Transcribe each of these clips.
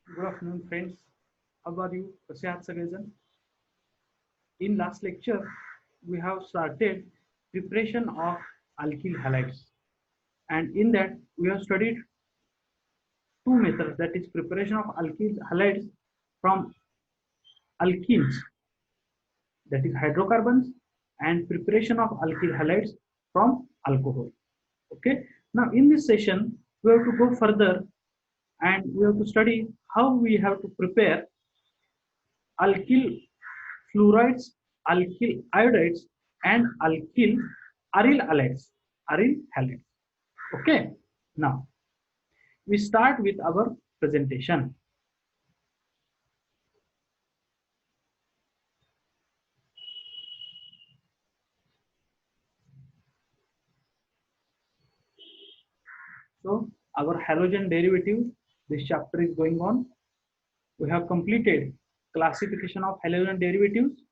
Good afternoon, friends. How are you? कसे आहात सगळेजण? In last lecture, we have started preparation of alkyl halides, and in that we have studied two methods. That is preparation of alkyl halides from alkenes, that is hydrocarbons, and preparation of alkyl halides from alcohol. Okay. Now in this session, we have to go further and we have to study how we have to prepare alkyl fluorides, alkyl iodides, and alkyl aryl halides. Aryl halides. Okay. Now we start with our presentation. So our halogen derivative, this chapter is going on. We have completed classification of halogen derivatives,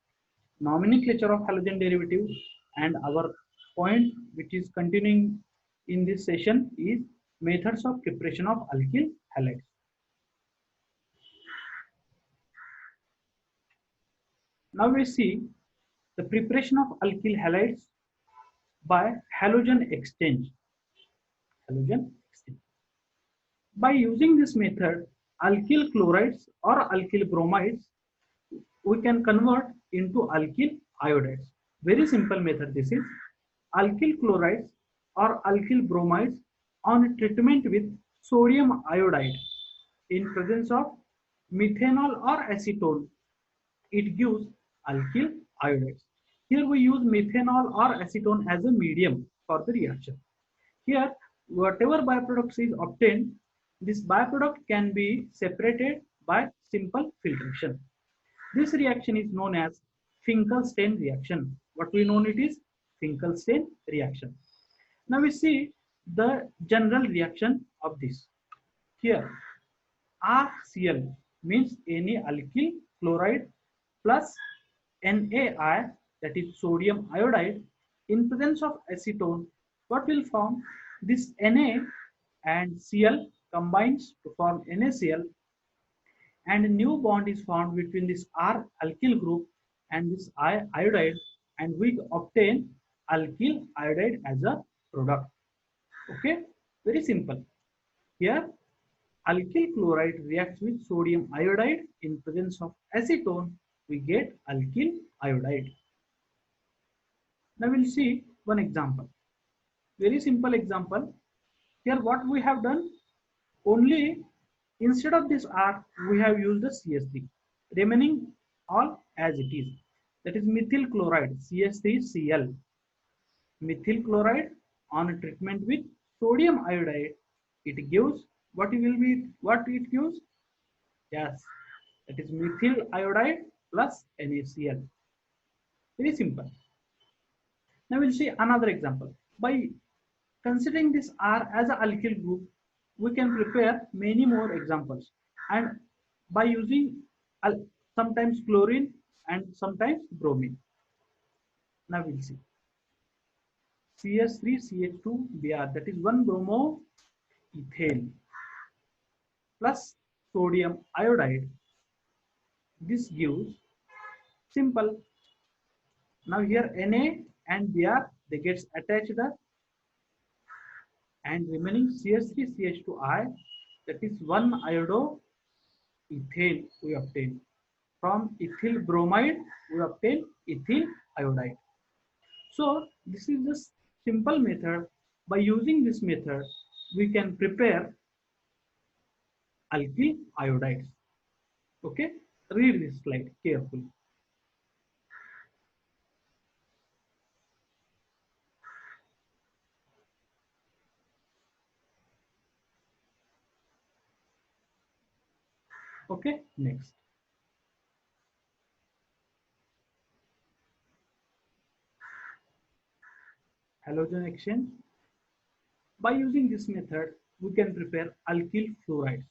nomenclature of halogen derivatives, and our point which is continuing in this session is methods of preparation of alkyl halides. Now we see the preparation of alkyl halides by halogen exchange. Halogen exchange. By using this method, alkyl chlorides or alkyl bromides we can convert into alkyl iodides. Very simple method this is. Alkyl chlorides or alkyl bromides on treatment with sodium iodide in presence of methanol or acetone, it gives alkyl iodides. Here we use methanol or acetone as a medium for the reaction. Here, whatever byproduct is obtained, this byproduct can be separated by simple filtration. This reaction is known as Finkelstein reaction. What we know it is Finkelstein reaction. Now we see the general reaction of this. Here, RCl means any alkyl chloride plus NaI, that is sodium iodide, in presence of acetone. What will form? This Na and Cl combines to form NaCl, and a new bond is formed between this R alkyl group and this I iodide, and we obtain alkyl iodide as a product. Okay, very simple. Here, alkyl chloride reacts with sodium iodide in presence of acetone, we get alkyl iodide. Now we'll see one example. Very simple example. Here what we have done, only instead of this R, we have used the CS3, remaining all as it is. That is methyl chloride, CS3Cl. Methyl chloride on treatment with sodium iodide, it gives what it will be, what it gives? Yes, that is methyl iodide plus NaCl. Very simple. Now we'll see another example. By considering this R as an alkyl group, we can prepare many more examples. And by using sometimes chlorine and sometimes bromine. Now we'll see. CS3CH2Br, that is 1 bromoethane plus sodium iodide. This gives simple. Now here Na and Br, they gets attached and remaining CS3CH2I, that is 1-iodoethane we obtain. From ethyl bromide we obtain ethyl iodide. So this is the simple method. By using this method, we can prepare alkyl iodides. Okay, read this slide carefully. Okay, next. Halogen exchange. By using this method, we can prepare alkyl fluorides.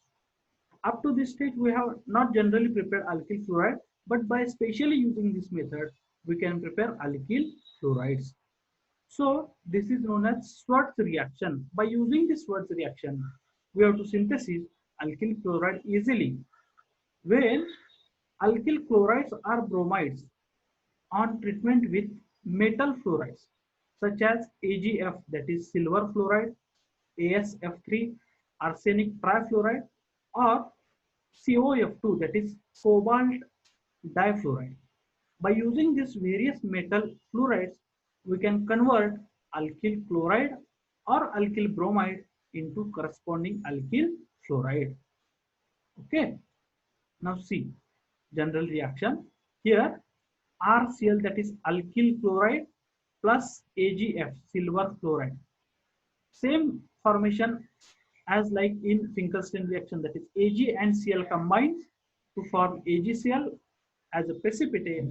Up to this stage, we have not generally prepared alkyl fluoride, but by specially using this method, we can prepare alkyl fluorides. So this is known as Schwartz reaction. By using this Schwartz reaction, we have to synthesize alkyl chloride easily. When alkyl chlorides are bromides on treatment with metal fluorides such as AgF, that is silver fluoride, AsF3, arsenic trifluoride, or COF2, that is cobalt difluoride. By using these various metal fluorides, we can convert alkyl chloride or alkyl bromide into corresponding alkyl fluoride. Okay. Now see general reaction. Here RCl, that is alkyl chloride, plus AgF, silver fluoride. Same formation as like in Finkelstein reaction, that is Ag and Cl combines to form AgCl as a precipitate,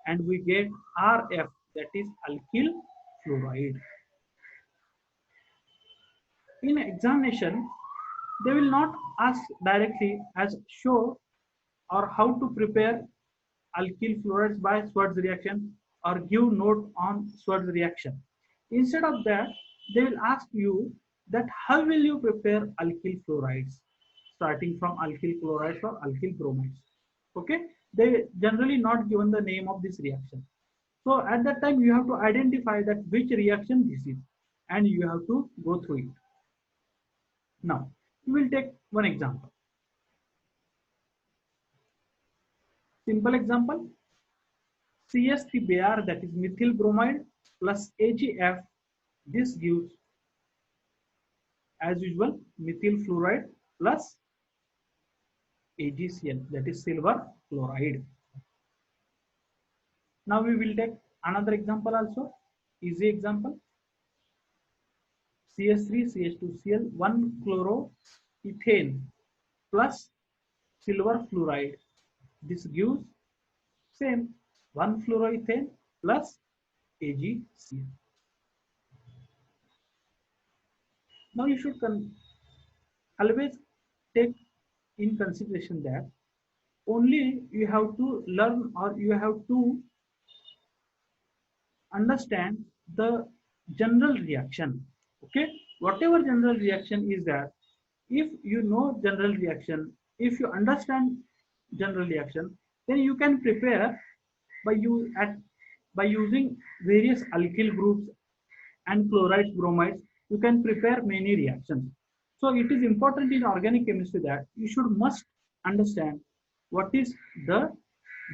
and we get Rf, that is alkyl fluoride. In examination, they will not ask directly as show or how to prepare alkyl fluorides by Schwartz reaction or give note on Schwartz reaction. Instead of that, they will ask you that how will you prepare alkyl fluorides, starting from alkyl chlorides or alkyl bromides. Okay, they generally not given the name of this reaction. So at that time you have to identify that which reaction this is, and you have to go through it. Now we will take one example. Simple example. CS3Br, that is methyl bromide, plus AgF. This gives, as usual, methyl fluoride plus AgCl, that is silver chloride. Now we will take another example also, easy example. CS3CH2Cl 1-chloroethane plus silver fluoride. This gives same 1-fluoroethane plus AgCl. Now you should always take in consideration that only you have to learn or you have to understand the general reaction. Okay, whatever general reaction is there, if you know general reaction, if you understand general reaction, then you can prepare by using various alkyl groups and chlorides, bromides. You can prepare many reactions. So it is important in organic chemistry that you must understand what is the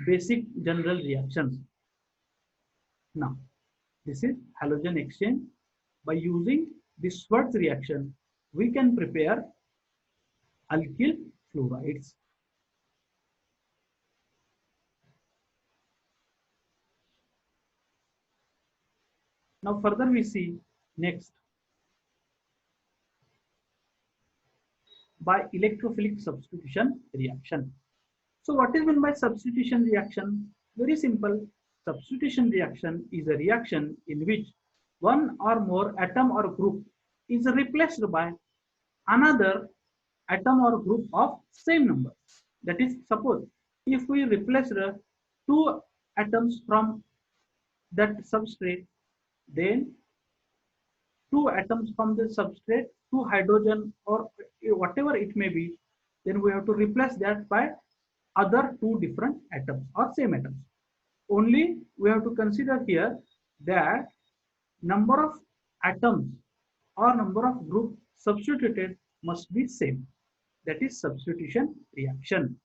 basic general reactions. Now this is halogen exchange. By using this Schwartz reaction, we can prepare alkyl fluorides. Now further we see next by electrophilic substitution reaction. So what is meant by substitution reaction? Very simple. Substitution reaction is a reaction in which one or more atom or group is replaced by another atom or group of same number. That is, suppose if we replace the two atoms from that substrate, then two atoms from the substrate, two hydrogen or whatever it may be, then we have to replace that by other two different atoms or same atoms. Only we have to consider here that number of atoms or number of groups substituted must be same. That is substitution reaction.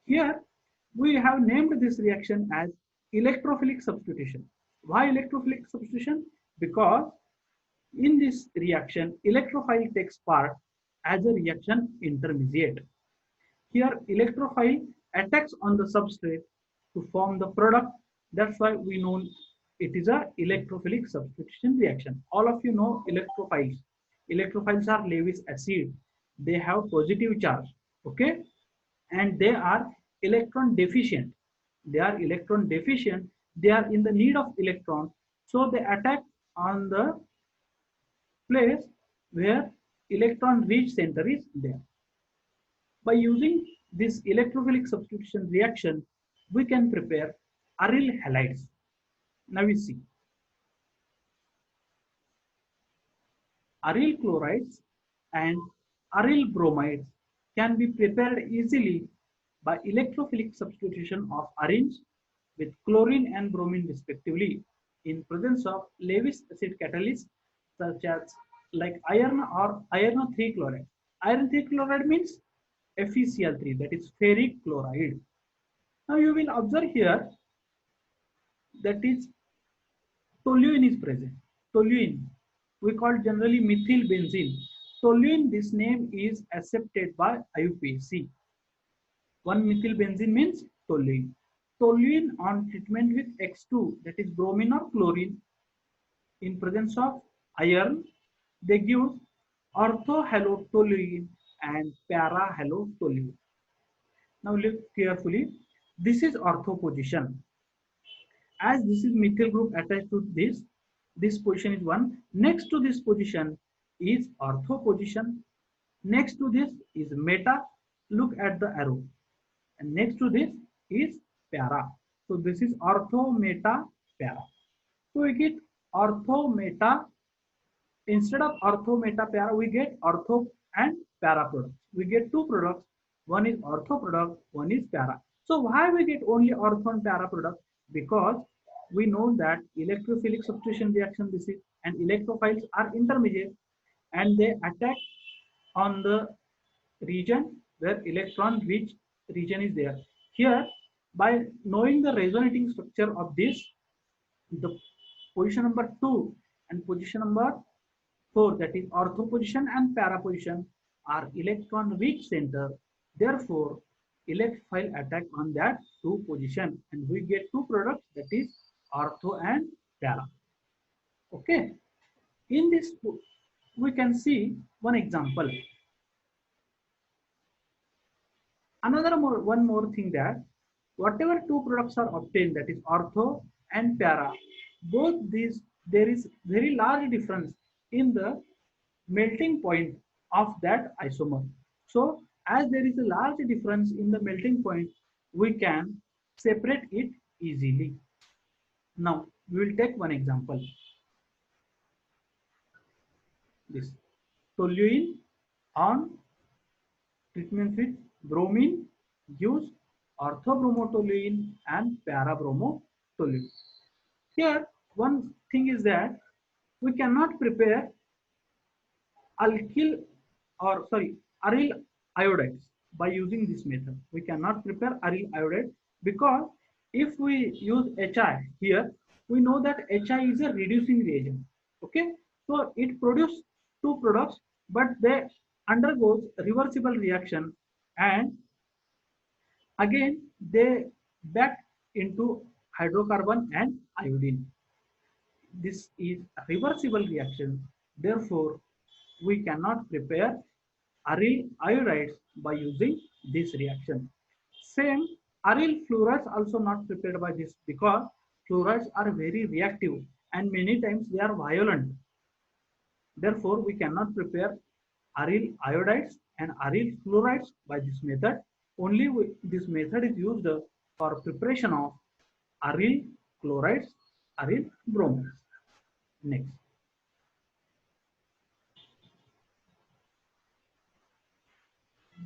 Here we have named this reaction as electrophilic substitution. Why electrophilic substitution? Because in this reaction, electrophile takes part as a reaction intermediate. Here electrophile attacks on the substrate to form the product. That's why we know it is a electrophilic substitution reaction. All of you know electrophiles. Electrophiles are Lewis acid. They have positive charge, okay, and they are electron deficient. They are electron deficient. They are in the need of electron, so they attack on the place where electron rich center is there. By using this electrophilic substitution reaction, we can prepare aryl halides. Now we see aryl chlorides and aryl bromides can be prepared easily by electrophilic substitution of arynes with chlorine and bromine respectively in presence of Lewis acid catalysts such as like iron or iron 3 chloride. Iron 3 chloride means FeCl3, that is ferric chloride. Now you will observe here that is toluene is present. Toluene, we call generally methyl benzene. Toluene, this name is accepted by IUPAC. 1-methyl benzene means toluene. Toluene on treatment with X2, that is bromine or chlorine, in presence of iron, they give orthohalotoluene and parahalotoluene. Now look carefully. This is ortho position. As this is methyl group attached to this position is 1. Next to this position is ortho position. Next to this is meta. Look at the arrow. And next to this is para. So this is ortho, meta, para. So we get ortho, meta. Instead of ortho, meta, para, we get ortho and para products. We get two products. One is ortho product, one is para. So why we get only ortho and para product? Because we know that electrophilic substitution reaction this is, and electrophiles are intermediate and they attack on the region where electron rich region is there. Here, by knowing the resonating structure of this, the position number 2 and position number 4, that is ortho position and para position, are electron rich center. Therefore, electrophile attack on that 2 position and we get 2 products, that is ortho and para. Okay. In this, we can see one example. One more thing, that whatever 2 products are obtained, that is ortho and para, both these, there is very large difference in the melting point of that isomer. So as there is a large difference in the melting point, we can separate it easily. Now we will take one example. This toluene on treatment with bromine gives orthobromotoluene and parabromotoluene. Here one thing is that we cannot prepare aryl iodides by using this method. We cannot prepare aryl iodide because if we use HI here, we know that HI is a reducing reagent. Okay, so it produces 2 products, but they undergoes reversible reaction and again they back into hydrocarbon and iodine. This is a reversible reaction. Therefore, we cannot prepare aryl iodides by using this reaction. Same, aryl fluorides also not prepared by this because fluorides are very reactive and many times they are violent. Therefore, we cannot prepare aryl iodides and aryl fluorides by this method. Only this method is used for preparation of aryl chlorides, aryl bromides. Next.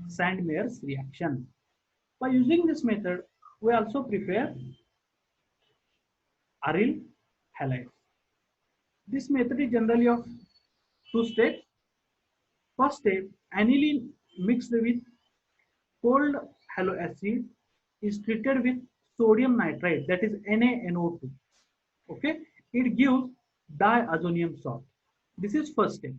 Sandmeyer's reaction. By using this method, we also prepare aryl halides. This method is generally of 2 steps. First step, aniline mixed with cold halo acid is treated with sodium nitrite, that is NaNO2. Okay, it gives diazonium salt. This is first step.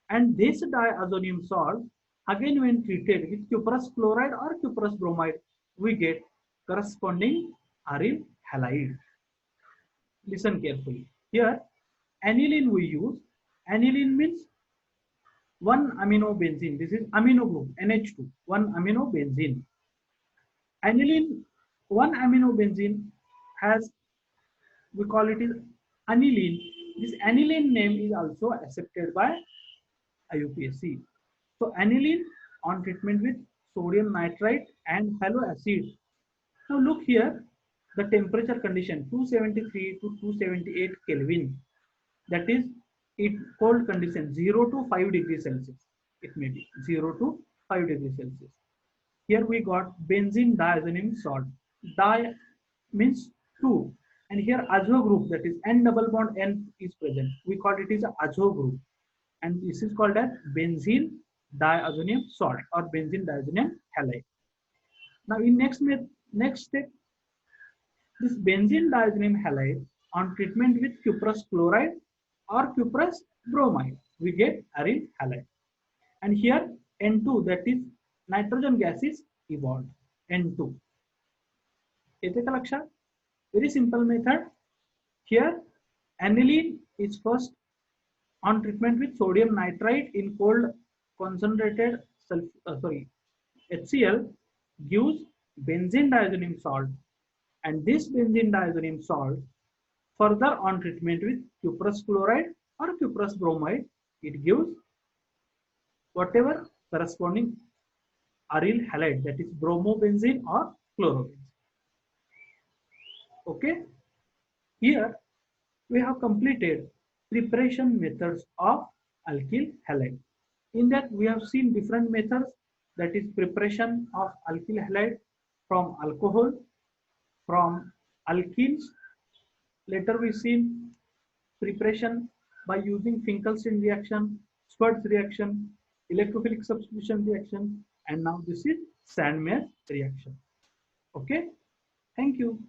And this diazonium salt, again when treated with cuprous chloride or cuprous bromide, we get corresponding aryl halide. Listen carefully. Here, aniline we use. Aniline means 1-aminobenzene. This is amino group, NH2, 1-aminobenzene. Aniline, 1-aminobenzene has, we call it is aniline. This aniline name is also accepted by IUPAC. So aniline on treatment with sodium nitrite and halo acid. Now look here, the temperature condition 273 to 278 Kelvin. That is it cold condition 0 to 5 degrees Celsius. it may be 0 to 5 degrees Celsius. Here we got benzene diazoxime salt. Di means 2, and here azo group, that is N double bond N is present. We call it is a azo group, and this is called as benzene diazonium salt or benzene diazonium halide. Now in next step, this benzene diazonium halide on treatment with cuprous chloride or cuprous bromide, we get aryl halide. And here N2, that is nitrogen gas, is evolved. N2. Very simple method. Here aniline is first on treatment with sodium nitrite in cold concentrated HCl gives benzene diazonium salt, and this benzene diazonium salt further on treatment with cuprous chloride or cuprous bromide, it gives whatever corresponding aryl halide, that is bromobenzene or chlorobenzene. Okay, here we have completed preparation methods of alkyl halide. In that we have seen different methods, that is preparation of alkyl halide from alcohol, from alkenes. Later we seen preparation by using Finkelstein reaction, Schwartz reaction, electrophilic substitution reaction, and now this is Sandmeyer reaction. Okay, thank you.